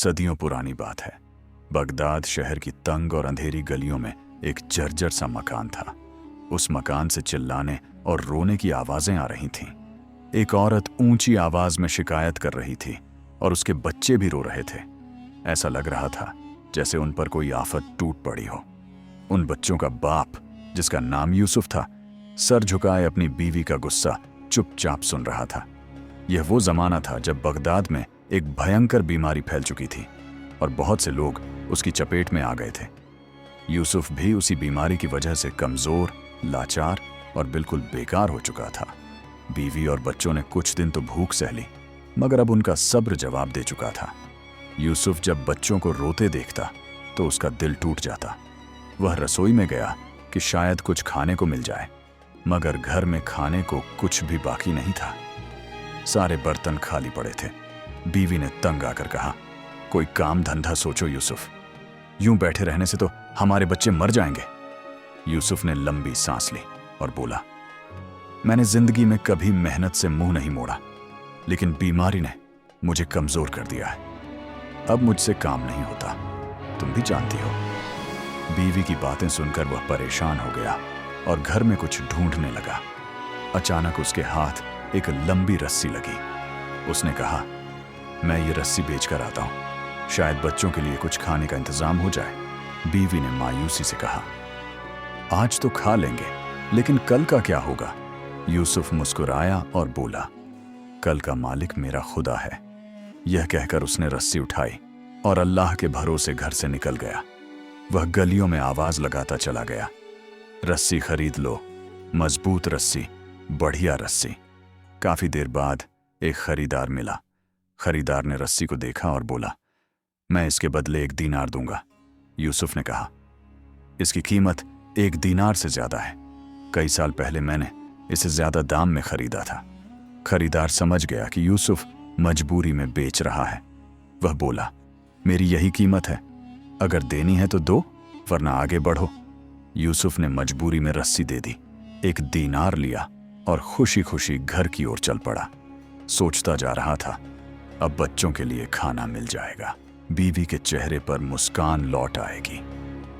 सदियों पुरानी बात है। बगदाद शहर की तंग और अंधेरी गलियों में एक जर्जर सा मकान था। उस मकान से चिल्लाने और रोने की आवाजें आ रही थीं। एक औरत ऊंची आवाज में शिकायत कर रही थी और उसके बच्चे भी रो रहे थे। ऐसा लग रहा था जैसे उन पर कोई आफत टूट पड़ी हो। उन बच्चों का बाप, जिसका नाम यूसुफ था, सर झुकाए अपनी बीवी का गुस्सा चुपचाप सुन रहा था। यह वो जमाना था जब बगदाद में एक भयंकर बीमारी फैल चुकी थी और बहुत से लोग उसकी चपेट में आ गए थे। यूसुफ भी उसी बीमारी की वजह से कमजोर, लाचार और बिल्कुल बेकार हो चुका था। बीवी और बच्चों ने कुछ दिन तो भूख सह ली, मगर अब उनका सब्र जवाब दे चुका था। यूसुफ जब बच्चों को रोते देखता तो उसका दिल टूट जाता। वह रसोई में गया कि शायद कुछ खाने को मिल जाए, मगर घर में खाने को कुछ भी बाकी नहीं था। सारे बर्तन खाली पड़े थे। बीवी ने तंग आकर कहा, कोई काम धंधा सोचो यूसुफ, यूं बैठे रहने से तो हमारे बच्चे मर जाएंगे। यूसुफ ने लंबी सांस ली और बोला, मैंने जिंदगी में कभी मेहनत से मुंह नहीं मोड़ा, लेकिन बीमारी ने मुझे कमजोर कर दिया है। अब मुझसे काम नहीं होता, तुम भी जानती हो। बीवी की बातें सुनकर वह परेशान हो गया और घर में कुछ ढूंढने लगा। अचानक उसके हाथ एक लंबी रस्सी लगी। उसने कहा, मैं ये रस्सी बेचकर आता हूं, शायद बच्चों के लिए कुछ खाने का इंतजाम हो जाए। बीवी ने मायूसी से कहा, आज तो खा लेंगे, लेकिन कल का क्या होगा? यूसुफ मुस्कुराया और बोला, कल का मालिक मेरा खुदा है। यह कहकर उसने रस्सी उठाई और अल्लाह के भरोसे घर से निकल गया। वह गलियों में आवाज लगाता चला गया, रस्सी खरीद लो, मजबूत रस्सी, बढ़िया रस्सी। काफी देर बाद एक खरीदार मिला। खरीदार ने रस्सी को देखा और बोला, मैं इसके बदले 1 दीनार दूंगा। यूसुफ ने कहा, इसकी कीमत 1 दीनार से ज्यादा है। कई साल पहले मैंने इसे ज्यादा दाम में खरीदा था। खरीदार समझ गया कि यूसुफ मजबूरी में बेच रहा है। वह बोला, मेरी यही कीमत है, अगर देनी है तो दो, वरना आगे बढ़ो। यूसुफ ने मजबूरी में रस्सी दे दी, 1 दीनार लिया और खुशी खुशी घर की ओर चल पड़ा। सोचता जा रहा था, अब बच्चों के लिए खाना मिल जाएगा, बीवी के चेहरे पर मुस्कान लौट आएगी।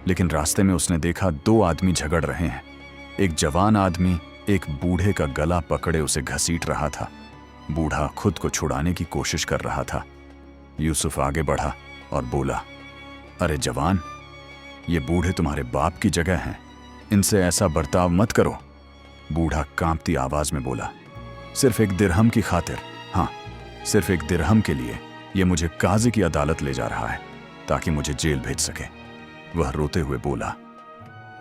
लेकिन रास्ते में उसने देखा 2 आदमी झगड़ रहे हैं। एक जवान आदमी एक बूढ़े का गला पकड़े उसे घसीट रहा था। बूढ़ा खुद को छुड़ाने की कोशिश कर रहा था। यूसुफ आगे बढ़ा और बोला, अरे जवान, ये बूढ़े तुम्हारे बाप की जगह हैं, इनसे ऐसा बर्ताव मत करो। बूढ़ा कांपती आवाज में बोला, सिर्फ 1 दिरहम की खातिर, हाँ, सिर्फ 1 दिरहम के लिए ये मुझे काजी की अदालत ले जा रहा है ताकि मुझे जेल भेज सके। वह रोते हुए बोला,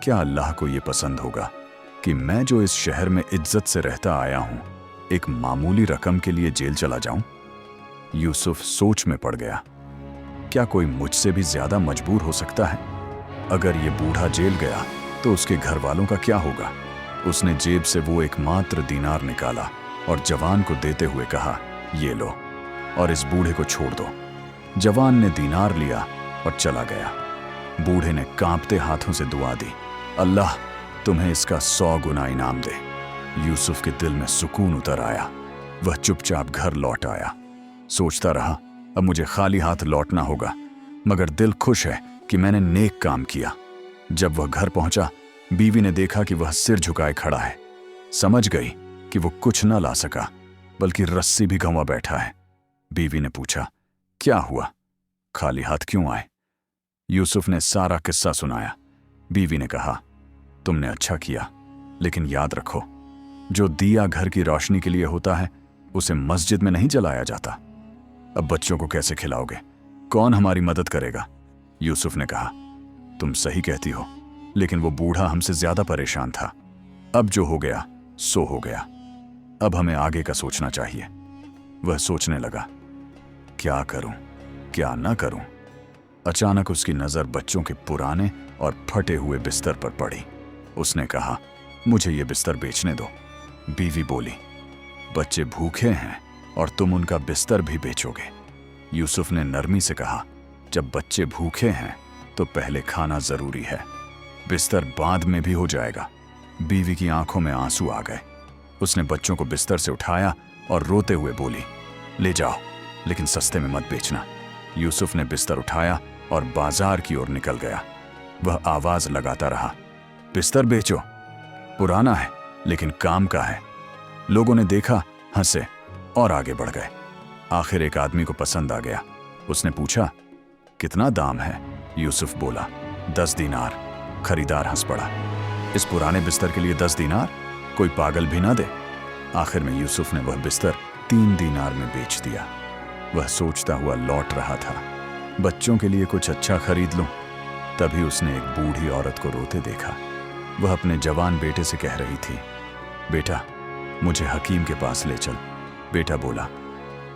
क्या अल्लाह को ये पसंद होगा कि मैं जो इस शहर में इज्जत से रहता आया हूं, एक मामूली रकम के लिए जेल चला जाऊं? यूसुफ सोच में पड़ गया, क्या कोई मुझसे भी ज्यादा मजबूर हो सकता है? अगर ये बूढ़ा जेल गया तो उसके घर वालों का क्या होगा? उसने जेब से वो एकमात्र दीनार निकाला और जवान को देते हुए कहा, ये लो और इस बूढ़े को छोड़ दो। जवान ने दीनार लिया और चला गया। बूढ़े ने कांपते हाथों से दुआ दी, अल्लाह तुम्हें इसका 100 गुना इनाम दे। यूसुफ के दिल में सुकून उतर आया। वह चुपचाप घर लौट आया। सोचता रहा, अब मुझे खाली हाथ लौटना होगा, मगर दिल खुश है कि मैंने नेक काम किया। जब वह घर पहुंचा, बीवी ने देखा कि वह सिर झुकाए खड़ा है। समझ गई कि वो कुछ न ला सका, बल्कि रस्सी भी गंवा बैठा है। बीवी ने पूछा, क्या हुआ, खाली हाथ क्यों आए? यूसुफ ने सारा किस्सा सुनाया। बीवी ने कहा, तुमने अच्छा किया, लेकिन याद रखो, जो दिया घर की रोशनी के लिए होता है, उसे मस्जिद में नहीं जलाया जाता। अब बच्चों को कैसे खिलाओगे? कौन हमारी मदद करेगा? यूसुफ ने कहा, तुम सही कहती हो, लेकिन वो बूढ़ा हमसे ज्यादा परेशान था। अब जो हो गया सो हो गया, अब हमें आगे का सोचना चाहिए। वह सोचने लगा, क्या करूं, क्या ना करूं। अचानक उसकी नजर बच्चों के पुराने और फटे हुए बिस्तर पर पड़ी। उसने कहा, मुझे ये बिस्तर बेचने दो। बीवी बोली, बच्चे भूखे हैं और तुम उनका बिस्तर भी बेचोगे? यूसुफ ने नरमी से कहा, जब बच्चे भूखे हैं तो पहले खाना जरूरी है, बिस्तर बाद में भी हो जाएगा। बीवी की आंखों में आंसू आ गए। उसने बच्चों को बिस्तर से उठाया और रोते हुए बोली, ले जाओ, लेकिन सस्ते में मत बेचना। यूसुफ ने बिस्तर उठाया और बाजार की ओर निकल गया। वह आवाज लगाता रहा, बिस्तर बेचो, पुराना है लेकिन काम का है। लोगों ने देखा, हंसे और आगे बढ़ गए। आखिर एक आदमी को पसंद आ गया। उसने पूछा, कितना दाम है? यूसुफ बोला, 10 दीनार। खरीदार हंस पड़ा, इस पुराने बिस्तर के लिए 10 दीनार? कोई पागल भी ना दे। आखिर में यूसुफ ने वह बिस्तर 3 दीनार में बेच दिया। वह सोचता हुआ लौट रहा था, बच्चों के लिए कुछ अच्छा खरीद लूं। तभी उसने एक बूढ़ी औरत को रोते देखा। वह अपने जवान बेटे से कह रही थी, बेटा मुझे हकीम के पास ले चल। बेटा बोला,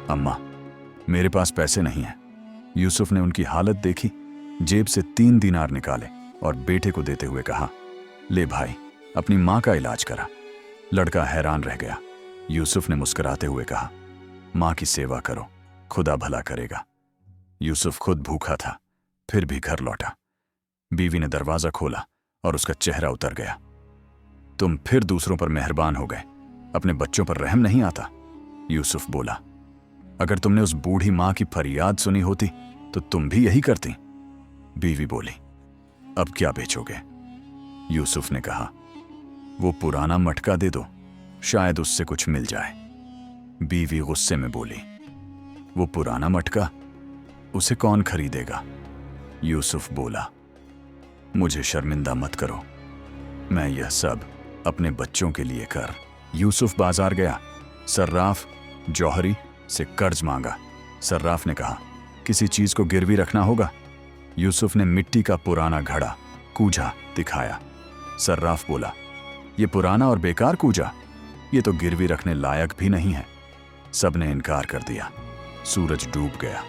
अम्मा मेरे पास पैसे नहीं हैं। यूसुफ ने उनकी हालत देखी, जेब से 3 दीनार निकाले और बेटे को देते हुए कहा, ले भाई, अपनी माँ का इलाज करा। लड़का हैरान रह गया। यूसुफ ने मुस्कुराते हुए कहा, माँ की सेवा करो, खुदा भला करेगा। यूसुफ खुद भूखा था, फिर भी घर लौटा। बीवी ने दरवाजा खोला और उसका चेहरा उतर गया। तुम फिर दूसरों पर मेहरबान हो गए, अपने बच्चों पर रहम नहीं आता। यूसुफ बोला, अगर तुमने उस बूढ़ी माँ की फरियाद सुनी होती तो तुम भी यही करती। बीवी बोली, अब क्या बेचोगे? यूसुफ ने कहा, वो पुराना मटका दे दो, शायद उससे कुछ मिल जाए। बीवी गुस्से में बोली, वो पुराना मटका, उसे कौन खरीदेगा? यूसुफ बोला, मुझे शर्मिंदा मत करो, मैं यह सब अपने बच्चों के लिए कर। यूसुफ बाजार गया। सर्राफ जौहरी से कर्ज मांगा। सर्राफ ने कहा, किसी चीज को गिरवी रखना होगा। यूसुफ ने मिट्टी का पुराना घड़ा कूजा दिखाया। सर्राफ बोला, ये पुराना और बेकार कूजा, ये तो गिरवी रखने लायक भी नहीं है। सबने इनकार कर दिया। सूरज डूब गया,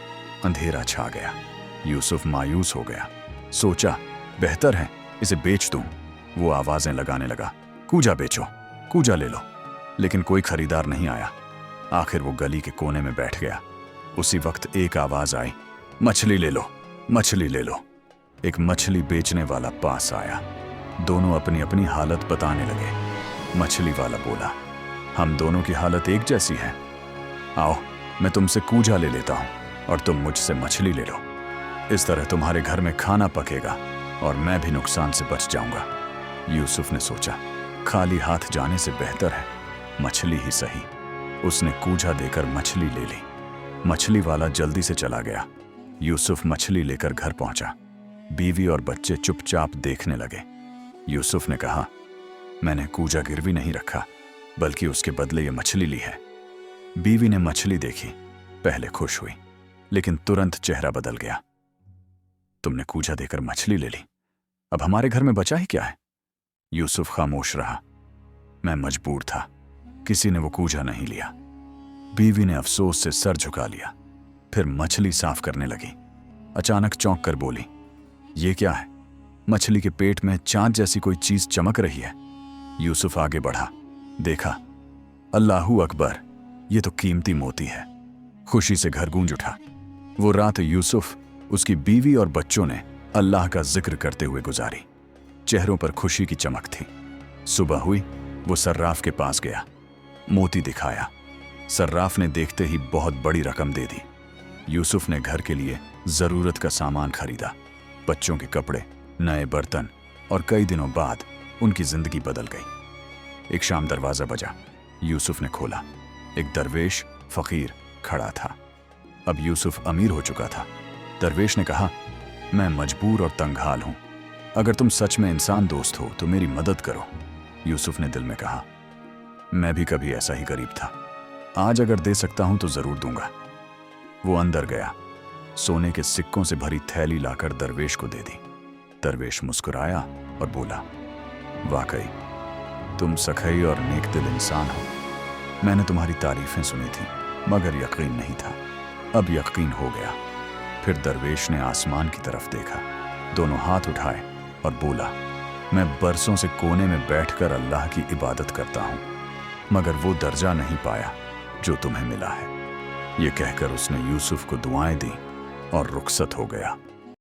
अंधेरा छा गया। यूसुफ मायूस हो गया। सोचा, बेहतर है इसे बेच दूं। वो आवाजें लगाने लगा, कूजा बेचो, कूजा ले लो। लेकिन कोई खरीदार नहीं आया। आखिर वो गली के कोने में बैठ गया। उसी वक्त एक आवाज आई, मछली ले लो, मछली ले लो। एक मछली बेचने वाला पास आया। दोनों अपनी अपनी हालत बताने लगे। मछली वाला बोला, हम दोनों की हालत एक जैसी है। आओ, मैं तुमसे कूजा ले लेता हूं और तुम मुझसे मछली ले लो। इस तरह तुम्हारे घर में खाना पकेगा और मैं भी नुकसान से बच जाऊंगा। यूसुफ ने सोचा, खाली हाथ जाने से बेहतर है मछली ही सही। उसने कूजा देकर मछली ले ली। मछली वाला जल्दी से चला गया। यूसुफ मछली लेकर घर पहुंचा। बीवी और बच्चे चुपचाप देखने लगे। यूसुफ ने कहा, मैंने कूजा गिरवी नहीं रखा, बल्कि उसके बदले ये मछली ली है। बीवी ने मछली देखी, पहले खुश हुई, लेकिन तुरंत चेहरा बदल गया। तुमने कूजा देकर मछली ले ली, अब हमारे घर में बचा ही क्या है? यूसुफ खामोश रहा। मैं मजबूर था, किसी ने वो कूजा नहीं लिया। बीवी ने अफसोस से सर झुका लिया, फिर मछली साफ करने लगी। अचानक चौंक कर बोली, ये क्या है? मछली के पेट में चांद जैसी कोई चीज चमक रही है। यूसुफ आगे बढ़ा, देखा, अल्लाहू अकबर, ये तो कीमती मोती है। खुशी से घर गूंज उठा। वो रात यूसुफ, उसकी बीवी और बच्चों ने अल्लाह का जिक्र करते हुए गुजारी। चेहरों पर खुशी की चमक थी। सुबह हुई, वो सर्राफ के पास गया, मोती दिखाया। सर्राफ ने देखते ही बहुत बड़ी रकम दे दी। यूसुफ ने घर के लिए जरूरत का सामान खरीदा, बच्चों के कपड़े, नए बर्तन, और कई दिनों बाद उनकी जिंदगी बदल गई। एक शाम दरवाजा बजा। यूसुफ ने खोला। एक दरवेश फकीर खड़ा था। अब यूसुफ अमीर हो चुका था। दरवेश ने कहा, मैं मजबूर और तंगहाल हूं, अगर तुम सच में इंसान दोस्त हो तो मेरी मदद करो। यूसुफ ने दिल में कहा, मैं भी कभी ऐसा ही गरीब था, आज अगर दे सकता हूं तो जरूर दूंगा। वो अंदर गया, सोने के सिक्कों से भरी थैली लाकर दरवेश को दे दी। दरवेश मुस्कुराया और बोला, वाकई तुम सखई और नेक दिल इंसान हो। मैंने तुम्हारी तारीफें सुनी थी, मगर यकीन नहीं था, अब यकीन हो गया। फिर दरवेश ने आसमान की तरफ देखा, दोनों हाथ उठाए और बोला, मैं बरसों से कोने में बैठकर अल्लाह की इबादत करता हूं, मगर वो दर्जा नहीं पाया जो तुम्हें मिला है। ये कहकर उसने यूसुफ को दुआएं दी और रुखसत हो गया।